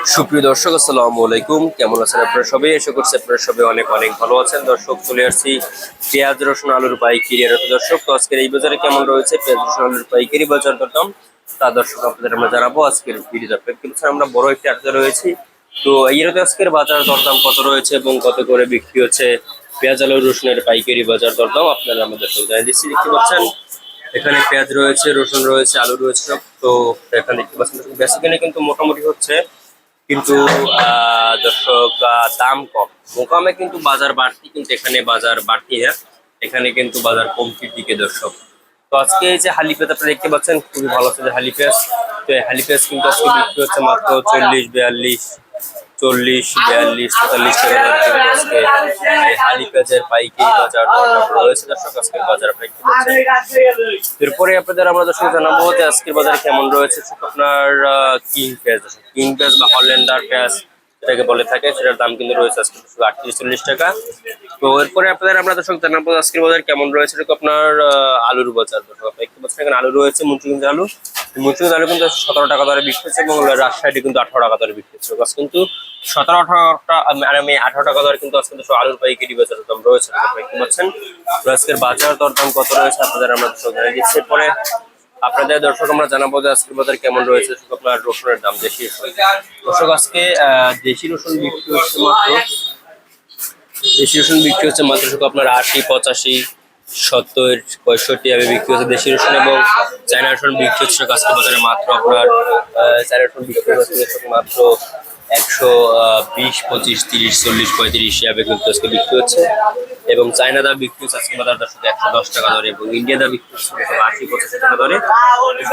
সুপ্রিয় দর্শক, আসসালামু আলাইকুম। কেমন আছেন আপনারা সবাই? আশা করছি আপনারা সবাই অনেক অনেক ভালো আছেন। দর্শক, চলে আসছি পেঁয়াজ রসুন আলুর পাইকারি রেট। দর্শক, তো আজকের এই বাজারে কেমন রয়েছে পেঁয়াজ রসুন আলুর পাইকারি বাজার দরদাম, তা দর্শক আপনাদের আমরা জানাবো আজকের ভিডিওতে। কিন্তু আমরা বড় একটি আড়তে রয়েছি, তো এই রেটে আজকের বাজার দরদাম কত রয়েছে এবং কত করে বিক্রি হচ্ছে পেঁয়াজ আলু রসুনের পাইকারি বাজার দরদাম আপনারা আমাদের সঙ্গে জানিয়ে দিচ্ছি। দেখতে পাচ্ছেন এখানে পেঁয়াজ রয়েছে, রসুন রয়েছে, আলু রয়েছে সব। তো এখানে দেখতে পাচ্ছেন বেসিক্যালি কিন্তু মোটামুটি হচ্ছে, কিন্তু দর্শক দাম কম। মোকামে কিন্তু বাজার বাড়তি, কিন্তু এখানে বাজার বাড়তি না, এখানে কিন্তু বাজার কমতির দিকে দর্শক। তো আজকে এই যে হালি পেঁয়াজ আপনারা দেখতে পাচ্ছেন, খুবই ভালো আছে যে হালি পেঁয়াজ। তো এই হালি পেঁয়াজ কিন্তু আজকে বিক্রি হচ্ছে মাত্র 40, 42, 40, 45 টাকা দরে। কিন্তু আজকে এই হালি পেঁয়াজের পাইকারি বাজার দরদাম রয়েছে দর্শক। আজকের বাজার আপনারা দেখতে পাচ্ছেন। এরপরে আপনাদের আমরা দর্শক জানাবো যে আজকের বাজারে কেমন রয়েছে আপনার কিং পেঁয়াজ। কিং পেঁয়াজ বা হল্যান্ডার পেঁয়াজ যেটাকে বলে থাকে, সেটার দাম কিন্তু রয়েছে আজকে 38-40 টাকা। তো এরপরে আপনাদের আমরা দর্শক জানাবো আজকের বাজার কেমন রয়েছে আপনার আলুর বাজার। দর্শক আপনারা দেখতে পাচ্ছেন এখানে আলু রয়েছে, মুন্সিগঞ্জ আলু। মুন্সিগঞ্জ আলু কিন্তু 17 টাকা দরে বিক্রি হচ্ছে এবং রাজশাহী কিন্তু 18 টাকা দরে বিক্রি হচ্ছে। আজ কিন্তু 17-18 টাকা দরে কিন্তু আজকে আলুর পাইকারি বাজারের দাম রয়েছে। আপনারা দেখতে পাচ্ছেন আজকের বাজার দরদাম কত রয়েছে আপনাদের আমরা দর্শক জানিয়ে দিচ্ছি। পরে আপনাদের দর্শক আমরা জানাবো যে আজকের বাজার কেমন রয়েছে আপনার রসুনের দাম। দেশি রসুন দর্শক আজকে দেশি রসুন বিক্রি হচ্ছে মাত্র, দেশি রসুন বিক্রি হচ্ছে মাত্র আপনার 80, 85, 70, 65 এভাবে বিক্রি হচ্ছে দেশি রসুন। এবং চায়না রসুন বিক্রি হচ্ছে আজকে বাজারে মাত্র আপনার চায়না রসুন বিক্রি হচ্ছে মাত্র 120, 25, 30, 40, 35 এভাবে কিন্তু আজকে বিক্রি হচ্ছে। এবং চায়না দা বিক্রি হচ্ছে আজকে বাজার দর্শক 110 টাকা দরে এবং ইন্ডিয়া দা বিক্রি হচ্ছে 80, 85 টাকা দরে।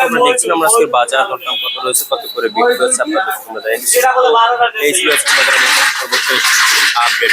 আমরা দেখছিলাম আজকে বাজার দরদাম কত রয়েছে, কত করে বিক্রি হচ্ছে আপনাদের এই ছিল আজকে বাজারের সর্বশেষ আপডেট।